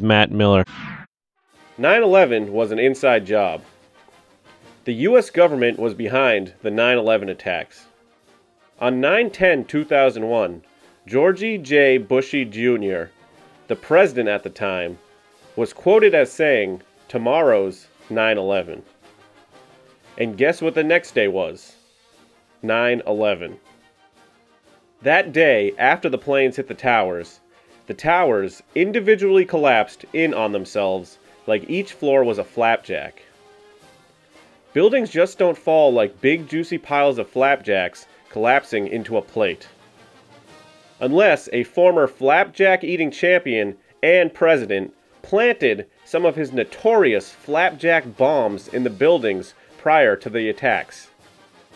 Matt Miller. 9/11 was an inside job. The U.S. government was behind the 9/11 attacks. On 9/10/2001, George J. Bush Jr., the president at the time, was quoted as saying, "Tomorrow's 9/11." And guess what the next day was? 9/11. That day, after the planes hit the towers individually collapsed in on themselves like each floor was a flapjack. Buildings just don't fall like big juicy piles of flapjacks collapsing into a plate. Unless a former flapjack eating champion and president planted some of his notorious flapjack bombs in the buildings prior to the attacks.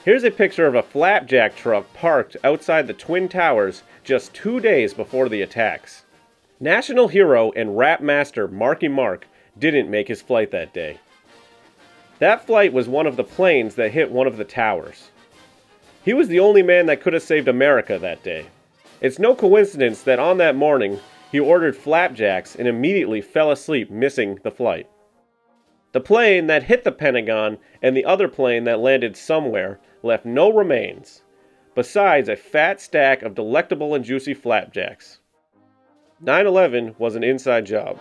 Here's a picture of a flapjack truck parked outside the Twin Towers just 2 days before the attacks. National hero and rap master Marky Mark didn't make his flight that day. That flight was one of the planes that hit one of the towers. He was the only man that could have saved America that day. It's no coincidence that on that morning, he ordered flapjacks and immediately fell asleep missing the flight. The plane that hit the Pentagon and the other plane that landed somewhere left no remains, besides a fat stack of delectable and juicy flapjacks. 9/11 was an inside job.